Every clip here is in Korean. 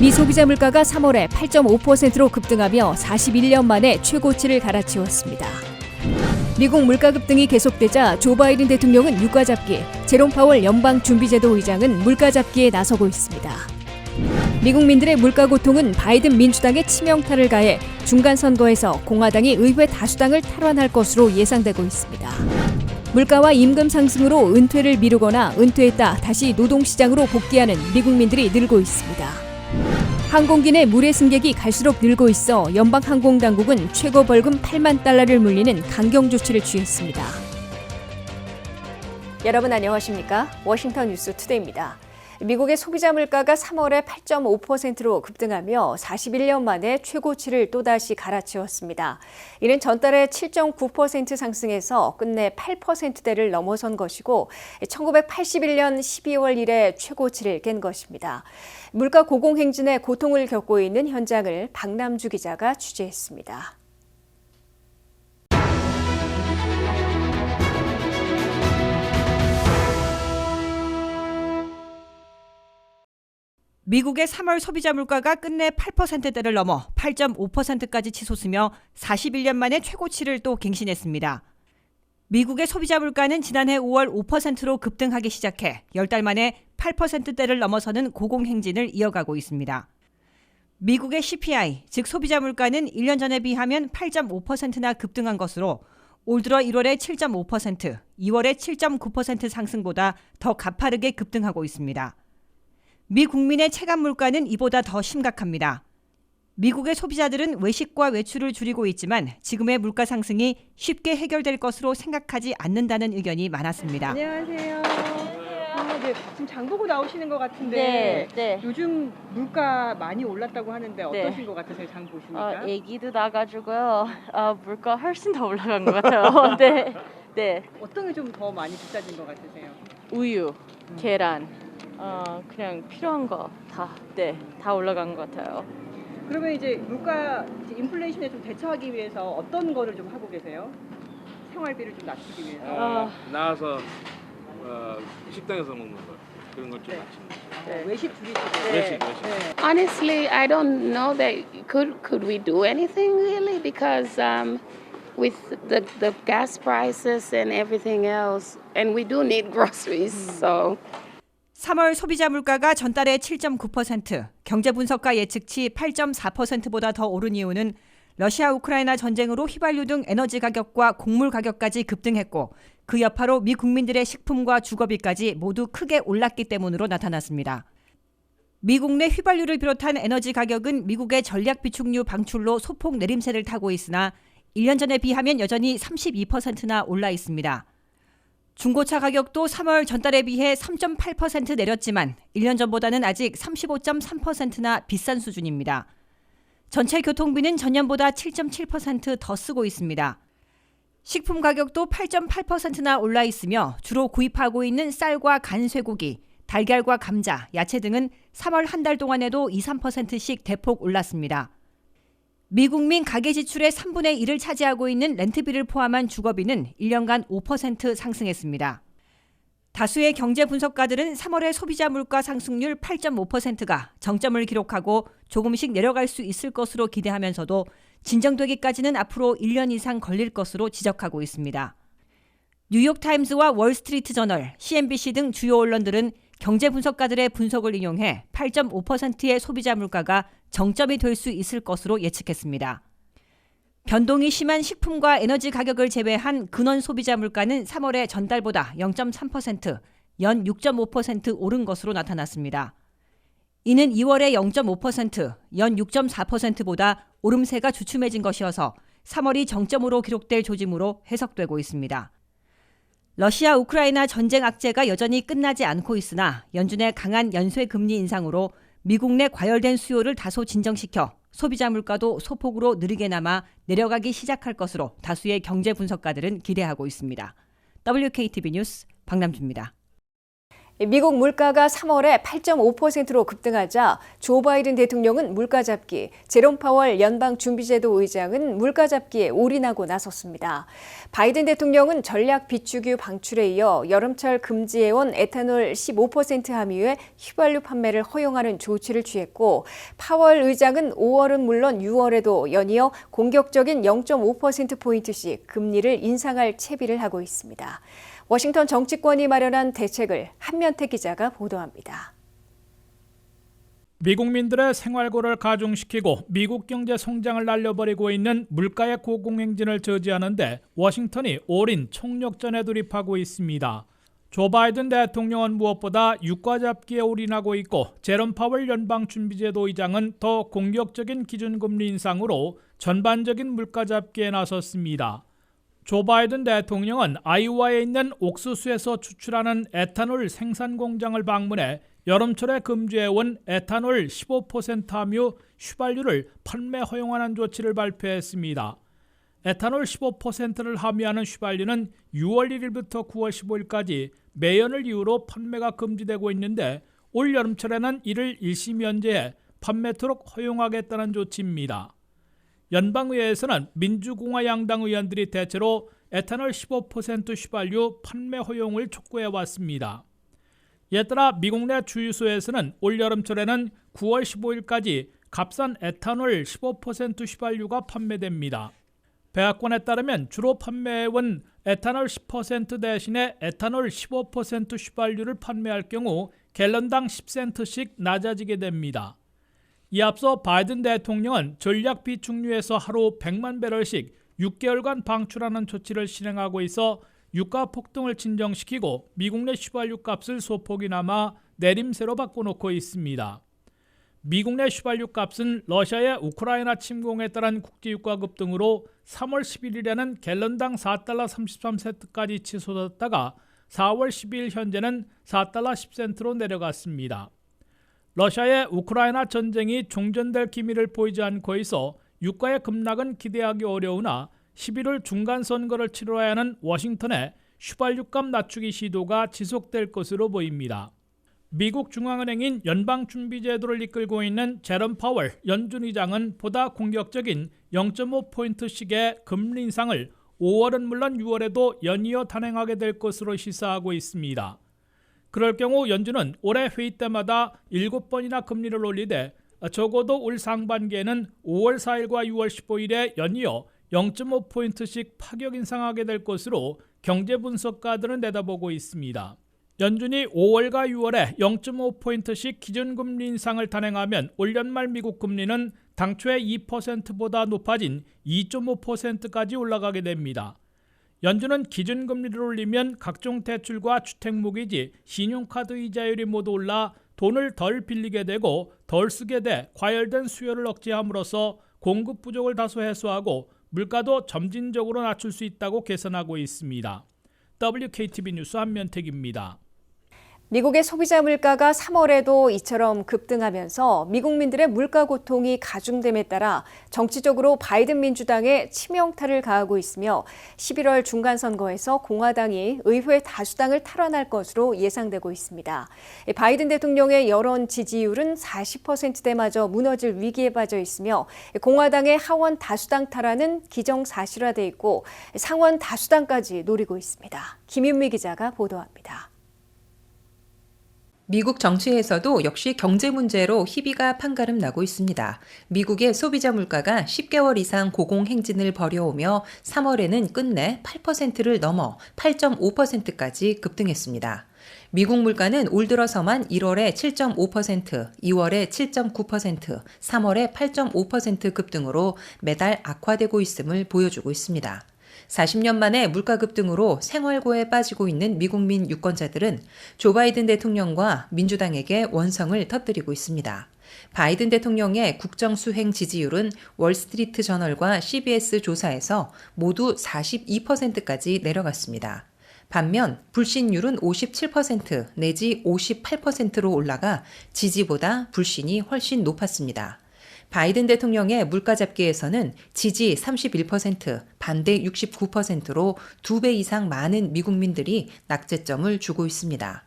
미 소비자 물가가 3월에 8.5%로 급등하며 41년 만에 최고치를 갈아치웠습니다. 미국 물가 급등이 계속되자 조 바이든 대통령은 유가 잡기, 제롬 파월 연방준비제도 의장은 물가 잡기에 나서고 있습니다. 미국민들의 물가 고통은 바이든 민주당의 치명타를 가해 중간 선거에서 공화당이 의회 다수당을 탈환할 것으로 예상되고 있습니다. 물가와 임금 상승으로 은퇴를 미루거나 은퇴했다 다시 노동시장으로 복귀하는 미국민들이 늘고 있습니다. 항공기 내 무례 승객이 갈수록 늘고 있어 연방항공당국은 최고 벌금 8만 달러를 물리는 강경 조치를 취했습니다. 여러분 안녕하십니까? 워싱턴 뉴스 투데이입니다. 미국의 소비자 물가가 3월에 8.5%로 급등하며 41년 만에 최고치를 또다시 갈아치웠습니다. 이는 전달에 7.9% 상승해서 끝내 8%대를 넘어선 것이고 1981년 12월 이래 최고치를 깬 것입니다. 물가 고공행진에 고통을 겪고 있는 현장을 박남주 기자가 취재했습니다. 미국의 3월 소비자 물가가 끝내 8%대를 넘어 8.5%까지 치솟으며 41년 만에 최고치를 또 갱신했습니다. 미국의 소비자 물가는 지난해 5월 5%로 급등하기 시작해 10달 만에 8%대를 넘어서는 고공행진을 이어가고 있습니다. 미국의 CPI, 즉 소비자 물가는 1년 전에 비하면 8.5%나 급등한 것으로 올 들어 1월에 7.5%, 2월에 7.9% 상승보다 더 가파르게 급등하고 있습니다. 미 국민의 체감 물가는 이보다 더 심각합니다. 미국의 소비자들은 외식과 외출을 줄이고 있지만 지금의 물가 상승이 쉽게 해결될 것으로 생각하지 않는다는 의견이 많았습니다. 안녕하세요. 네, 지금 장 보고 나오시는 것 같은데 네. 요즘 물가 많이 올랐다고 하는데 어떠신 네. 것 같으세요? 장 보시니까? 애기도 나가지고요. 물가 훨씬 더 올라간 것 같아요. 네. 네. 어떤 게 좀 더 많이 비싸진 것 같으세요? 우유, 계란, 그냥 필요한 거 다 올라간 것 같아요. 그러면 이제 물가 이제 인플레이션에 좀 대처하기 위해서 어떤 거를 좀 하고 계세요? 생활비를 좀 낮추기 위해서. 나와서 식당에서 먹는 거 그런 걸 좀 네. 낮춥니다. 네. 외식 줄이시고. 외식. Honestly, I don't know that could we do anything really because with the gas prices and everything else, and we do need groceries, so. 3월 소비자 물가가 전달의 7.9%, 경제 분석가 예측치 8.4%보다 더 오른 이유는 러시아 우크라이나 전쟁으로 휘발유 등 에너지 가격과 곡물 가격까지 급등했고 그 여파로 미 국민들의 식품과 주거비까지 모두 크게 올랐기 때문으로 나타났습니다. 미국 내 휘발유를 비롯한 에너지 가격은 미국의 전략 비축유 방출로 소폭 내림세를 타고 있으나 1년 전에 비하면 여전히 32%나 올라 있습니다. 중고차 가격도 3월 전달에 비해 3.8% 내렸지만 1년 전보다는 아직 35.3%나 비싼 수준입니다. 전체 교통비는 전년보다 7.7% 더 쓰고 있습니다. 식품 가격도 8.8%나 올라 있으며 주로 구입하고 있는 쌀과 간 쇠고기, 달걀과 감자, 야채 등은 3월 한 달 동안에도 2, 3%씩 대폭 올랐습니다. 미국민 가계 지출의 3분의 1을 차지하고 있는 렌트비를 포함한 주거비는 1년간 5% 상승했습니다. 다수의 경제 분석가들은 3월의 소비자 물가 상승률 8.5%가 정점을 기록하고 조금씩 내려갈 수 있을 것으로 기대하면서도 진정되기까지는 앞으로 1년 이상 걸릴 것으로 지적하고 있습니다. 뉴욕타임스와 월스트리트 저널, CNBC 등 주요 언론들은 경제 분석가들의 분석을 인용해 8.5%의 소비자 물가가 정점이 될 수 있을 것으로 예측했습니다. 변동이 심한 식품과 에너지 가격을 제외한 근원 소비자 물가는 3월에 전달보다 0.3%, 연 6.5% 오른 것으로 나타났습니다. 이는 2월에 0.5%, 연 6.4%보다 오름세가 주춤해진 것이어서 3월이 정점으로 기록될 조짐으로 해석되고 있습니다. 러시아 우크라이나 전쟁 악재가 여전히 끝나지 않고 있으나 연준의 강한 연쇄 금리 인상으로 미국 내 과열된 수요를 다소 진정시켜 소비자 물가도 소폭으로 느리게나마 내려가기 시작할 것으로 다수의 경제 분석가들은 기대하고 있습니다. WKTV 뉴스 박남주입니다. 미국 물가가 3월에 8.5%로 급등하자 조 바이든 대통령은 물가 잡기, 제롬 파월 연방준비제도 의장은 물가 잡기에 올인하고 나섰습니다. 바이든 대통령은 전략 비축유 방출에 이어 여름철 금지해온 에탄올 15% 함유의 휘발유 판매를 허용하는 조치를 취했고, 파월 의장은 5월은 물론 6월에도 연이어 공격적인 0.5%포인트씩 금리를 인상할 채비를 하고 있습니다. 워싱턴 정치권이 마련한 대책을 한면태 기자가 보도합니다. 미국민들의 생활고를 가중시키고 미국 경제 성장을 날려버리고 있는 물가의 고공행진을 저지하는 데 워싱턴이 올인 총력전에 돌입하고 있습니다. 조 바이든 대통령은 무엇보다 유가 잡기에 올인하고 있고, 제롬 파월 연방준비제도 의장은 더 공격적인 기준금리 인상으로 전반적인 물가 잡기에 나섰습니다. 조 바이든 대통령은 아이오와에 있는 옥수수에서 추출하는 에탄올 생산 공장을 방문해 여름철에 금지해온 에탄올 15% 함유 휘발유를 판매 허용하는 조치를 발표했습니다. 에탄올 15%를 함유하는 휘발유는 6월 1일부터 9월 15일까지 매연을 이유로 판매가 금지되고 있는데, 올 여름철에는 이를 일시 면제해 판매토록 허용하겠다는 조치입니다. 연방의회에서는 민주공화 양당 의원들이 대체로 에탄올 15% 휘발유 판매 허용을 촉구해왔습니다. 이에 따라 미국 내 주유소에서는 올 여름철에는 9월 15일까지 값싼 에탄올 15% 휘발유가 판매됩니다. 백악관에 따르면 주로 판매해온 에탄올 10% 대신에 에탄올 15% 휘발유를 판매할 경우 갤런당 10센트씩 낮아지게 됩니다. 이 앞서 바이든 대통령은 전략 비축유에서 하루 100만 배럴씩 6개월간 방출하는 조치를 실행하고 있어 유가 폭등을 진정시키고 미국 내 휘발유 값을 소폭이나마 내림세로 바꿔놓고 있습니다. 미국 내 휘발유 값은 러시아의 우크라이나 침공에 따른 국제유가 급등으로 3월 11일에는 갤런당 4달러 33센트까지 치솟았다가 4월 12일 현재는 4달러 10센트로 내려갔습니다. 러시아의 우크라이나 전쟁이 종전될 기미를 보이지 않고 있어 유가의 급락은 기대하기 어려우나 11월 중간선거를 치러야 하는 워싱턴에 휘발유값 낮추기 시도가 지속될 것으로 보입니다. 미국 중앙은행인 연방준비제도를 이끌고 있는 제롬 파월 연준 의장은 보다 공격적인 0.5포인트씩의 금리 인상을 5월은 물론 6월에도 연이어 단행하게 될 것으로 시사하고 있습니다. 그럴 경우 연준은 올해 회의 때마다 7번이나 금리를 올리되 적어도 올 상반기에는 5월 4일과 6월 15일에 연이어 0.5포인트씩 파격 인상하게 될 것으로 경제 분석가들은 내다보고 있습니다. 연준이 5월과 6월에 0.5포인트씩 기준금리 인상을 단행하면 올 연말 미국 금리는 당초의 2%보다 높아진 2.5%까지 올라가게 됩니다. 연준은 기준금리를 올리면 각종 대출과 주택모기지, 신용카드 이자율이 모두 올라 돈을 덜 빌리게 되고 덜 쓰게 돼 과열된 수요를 억제함으로써 공급 부족을 다소 해소하고 물가도 점진적으로 낮출 수 있다고 계산하고 있습니다. WKTV 뉴스 한면택입니다. 미국의 소비자 물가가 3월에도 이처럼 급등하면서 미국민들의 물가 고통이 가중됨에 따라 정치적으로 바이든 민주당에 치명타를 가하고 있으며 11월 중간선거에서 공화당이 의회 다수당을 탈환할 것으로 예상되고 있습니다. 바이든 대통령의 여론 지지율은 40%대마저 무너질 위기에 빠져 있으며 공화당의 하원 다수당 탈환은 기정사실화돼 있고 상원 다수당까지 노리고 있습니다. 김윤미 기자가 보도합니다. 미국 정치에서도 역시 경제 문제로 희비가 판가름 나고 있습니다. 미국의 소비자 물가가 10개월 이상 고공행진을 벌여오며 3월에는 끝내 8%를 넘어 8.5%까지 급등했습니다. 미국 물가는 올 들어서만 1월에 7.5%, 2월에 7.9%, 3월에 8.5% 급등으로 매달 악화되고 있음을 보여주고 있습니다. 40년 만에 물가 급등으로 생활고에 빠지고 있는 미국민 유권자들은 조 바이든 대통령과 민주당에게 원성을 터뜨리고 있습니다. 바이든 대통령의 국정수행 지지율은 월스트리트 저널과 CBS 조사에서 모두 42%까지 내려갔습니다. 반면 불신율은 57% 내지 58%로 올라가 지지보다 불신이 훨씬 높았습니다. 바이든 대통령의 물가 잡기에서는 지지 31%, 반대 69%로 2배 이상 많은 미국민들이 낙제점을 주고 있습니다.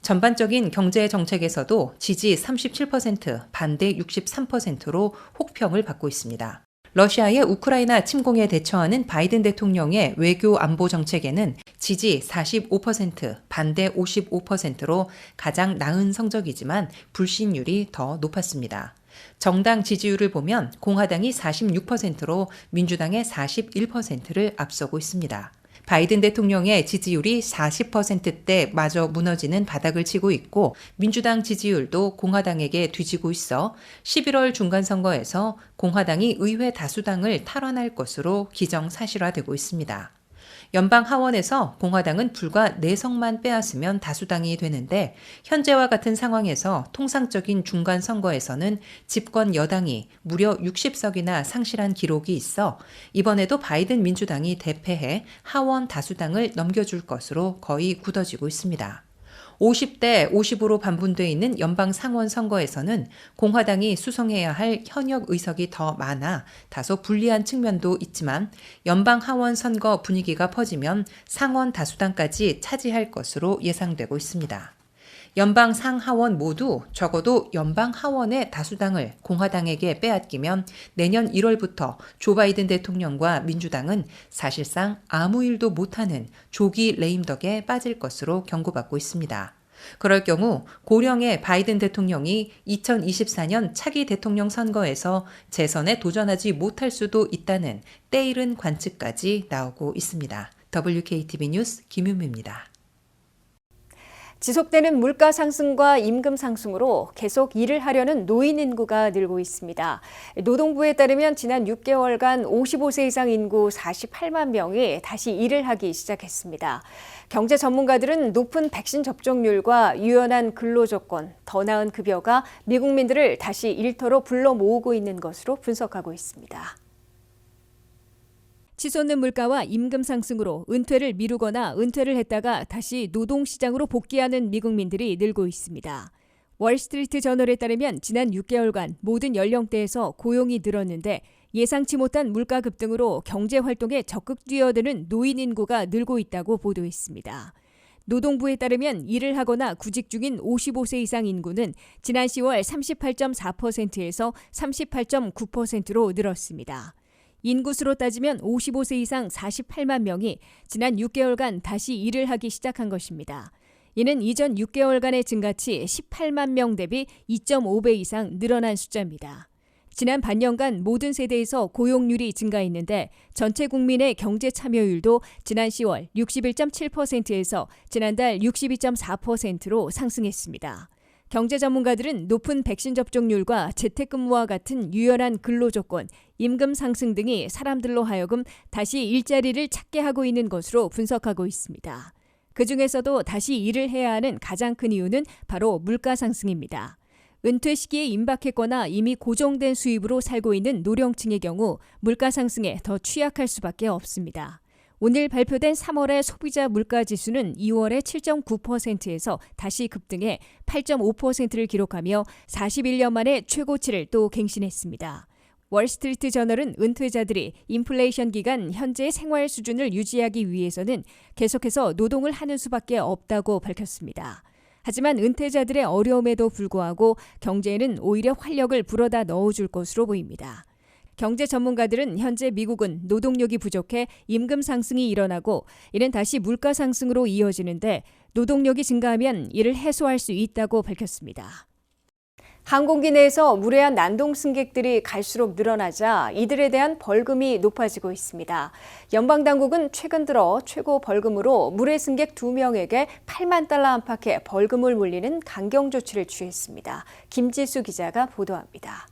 전반적인 경제 정책에서도 지지 37%, 반대 63%로 혹평을 받고 있습니다. 러시아의 우크라이나 침공에 대처하는 바이든 대통령의 외교 안보 정책에는 지지 45%, 반대 55%로 가장 나은 성적이지만 불신율이 더 높았습니다. 정당 지지율을 보면 공화당이 46%로 민주당의 41%를 앞서고 있습니다. 바이든 대통령의 지지율이 40%대 마저 무너지는 바닥을 치고 있고 민주당 지지율도 공화당에게 뒤지고 있어 11월 중간선거에서 공화당이 의회 다수당을 탈환할 것으로 기정사실화되고 있습니다. 연방 하원에서 공화당은 불과 4석만 빼앗으면 다수당이 되는데 현재와 같은 상황에서 통상적인 중간 선거에서는 집권 여당이 무려 60석이나 상실한 기록이 있어 이번에도 바이든 민주당이 대패해 하원 다수당을 넘겨줄 것으로 거의 굳어지고 있습니다. 50대 50으로 반분돼 있는 연방 상원 선거에서는 공화당이 수성해야 할 현역 의석이 더 많아 다소 불리한 측면도 있지만 연방 하원 선거 분위기가 퍼지면 상원 다수당까지 차지할 것으로 예상되고 있습니다. 연방 상하원 모두 적어도 연방 하원의 다수당을 공화당에게 빼앗기면 내년 1월부터 조 바이든 대통령과 민주당은 사실상 아무 일도 못하는 조기 레임덕에 빠질 것으로 경고받고 있습니다. 그럴 경우 고령의 바이든 대통령이 2024년 차기 대통령 선거에서 재선에 도전하지 못할 수도 있다는 때이른 관측까지 나오고 있습니다. WKTV 뉴스 김윤미입니다. 지속되는 물가 상승과 임금 상승으로 계속 일을 하려는 노인 인구가 늘고 있습니다. 노동부에 따르면 지난 6개월간 55세 이상 인구 48만 명이 다시 일을 하기 시작했습니다. 경제 전문가들은 높은 백신 접종률과 유연한 근로조건, 더 나은 급여가 미국민들을 다시 일터로 불러 모으고 있는 것으로 분석하고 있습니다. 치솟는 물가와 임금 상승으로 은퇴를 미루거나 은퇴를 했다가 다시 노동시장으로 복귀하는 미국민들이 늘고 있습니다. 월스트리트 저널에 따르면 지난 6개월간 모든 연령대에서 고용이 늘었는데 예상치 못한 물가 급등으로 경제활동에 적극 뛰어드는 노인 인구가 늘고 있다고 보도했습니다. 노동부에 따르면 일을 하거나 구직 중인 55세 이상 인구는 지난 10월 38.4%에서 38.9%로 늘었습니다. 인구수로 따지면 55세 이상 48만 명이 지난 6개월간 다시 일을 하기 시작한 것입니다. 이는 이전 6개월간의 증가치 18만 명 대비 2.5배 이상 늘어난 숫자입니다. 지난 반년간 모든 세대에서 고용률이 증가했는데 전체 국민의 경제 참여율도 지난 10월 61.7%에서 지난달 62.4%로 상승했습니다. 경제 전문가들은 높은 백신 접종률과 재택근무와 같은 유연한 근로조건, 임금 상승 등이 사람들로 하여금 다시 일자리를 찾게 하고 있는 것으로 분석하고 있습니다. 그중에서도 다시 일을 해야 하는 가장 큰 이유는 바로 물가 상승입니다. 은퇴 시기에 임박했거나 이미 고정된 수입으로 살고 있는 노령층의 경우 물가 상승에 더 취약할 수밖에 없습니다. 오늘 발표된 3월의 소비자 물가지수는 2월의 7.9%에서 다시 급등해 8.5%를 기록하며 41년 만에 최고치를 또 갱신했습니다. 월스트리트 저널은 은퇴자들이 인플레이션 기간 현재의 생활 수준을 유지하기 위해서는 계속해서 노동을 하는 수밖에 없다고 밝혔습니다. 하지만 은퇴자들의 어려움에도 불구하고 경제에는 오히려 활력을 불어다 넣어줄 것으로 보입니다. 경제 전문가들은 현재 미국은 노동력이 부족해 임금 상승이 일어나고 이는 다시 물가 상승으로 이어지는데 노동력이 증가하면 이를 해소할 수 있다고 밝혔습니다. 항공기 내에서 무례한 난동 승객들이 갈수록 늘어나자 이들에 대한 벌금이 높아지고 있습니다. 연방당국은 최근 들어 최고 벌금으로 무례 승객 2명에게 8만 달러 안팎의 벌금을 물리는 강경 조치를 취했습니다. 김지수 기자가 보도합니다.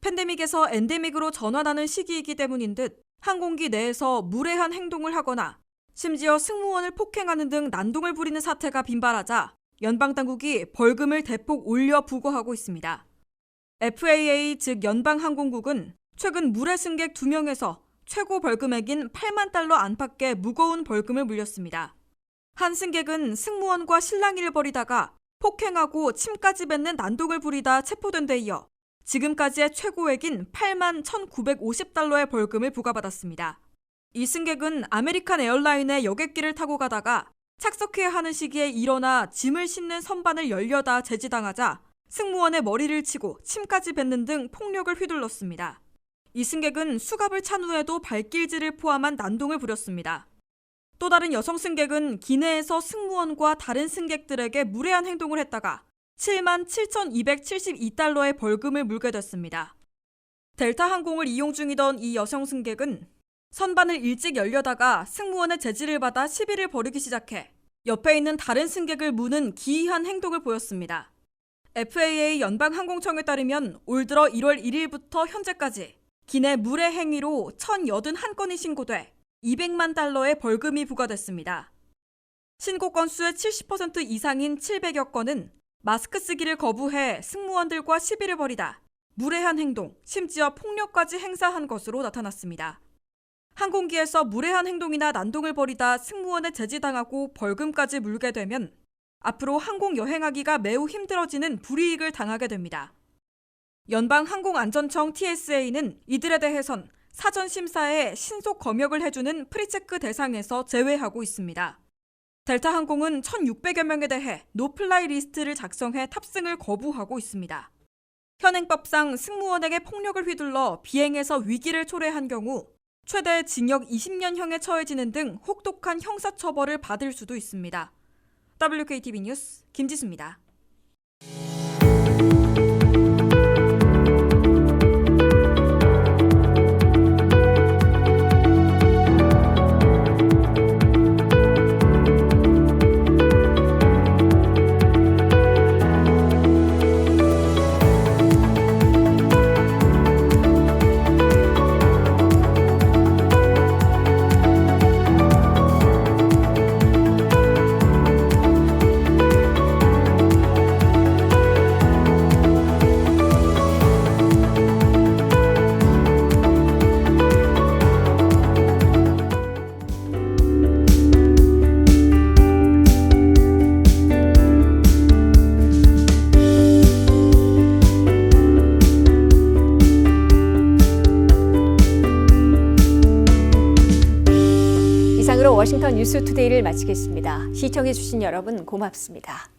팬데믹에서 엔데믹으로 전환하는 시기이기 때문인 듯 항공기 내에서 무례한 행동을 하거나 심지어 승무원을 폭행하는 등 난동을 부리는 사태가 빈발하자 연방당국이 벌금을 대폭 올려 부과하고 있습니다. FAA 즉 연방항공국은 최근 무례 승객 2명에서 최고 벌금액인 8만 달러 안팎의 무거운 벌금을 물렸습니다. 한 승객은 승무원과 실랑이를 벌이다가 폭행하고 침까지 뱉는 난동을 부리다 체포된 데 이어 지금까지의 최고액인 8만 1,950달러의 벌금을 부과받았습니다. 이 승객은 아메리칸 에어라인의 여객기를 타고 가다가 착석해야 하는 시기에 일어나 짐을 싣는 선반을 열려다 제지당하자 승무원의 머리를 치고 침까지 뱉는 등 폭력을 휘둘렀습니다. 이 승객은 수갑을 찬 후에도 발길질을 포함한 난동을 부렸습니다. 또 다른 여성 승객은 기내에서 승무원과 다른 승객들에게 무례한 행동을 했다가 77,272달러의 벌금을 물게 됐습니다. 델타 항공을 이용 중이던 이 여성 승객은 선반을 일찍 열려다가 승무원의 제지를 받아 시비를 벌이기 시작해 옆에 있는 다른 승객을 무는 기이한 행동을 보였습니다. FAA 연방항공청에 따르면 올 들어 1월 1일부터 현재까지 기내 무례 행위로 1,081건이 신고돼 200만 달러의 벌금이 부과됐습니다. 신고 건수의 70% 이상인 700여 건은 마스크 쓰기를 거부해 승무원들과 시비를 벌이다 무례한 행동, 심지어 폭력까지 행사한 것으로 나타났습니다. 항공기에서 무례한 행동이나 난동을 벌이다 승무원에 제지당하고 벌금까지 물게 되면 앞으로 항공 여행하기가 매우 힘들어지는 불이익을 당하게 됩니다. 연방항공안전청 TSA는 이들에 대해선 사전 심사에 신속 검역을 해주는 프리체크 대상에서 제외하고 있습니다. 델타 항공은 1,600여 명에 대해 노플라이 리스트를 작성해 탑승을 거부하고 있습니다. 현행법상 승무원에게 폭력을 휘둘러 비행에서 위기를 초래한 경우 최대 징역 20년형에 처해지는 등 혹독한 형사처벌을 받을 수도 있습니다. WKTV 뉴스 김지수입니다. 이상으로 워싱턴 뉴스투데이를 마치겠습니다. 시청해주신 여러분 고맙습니다.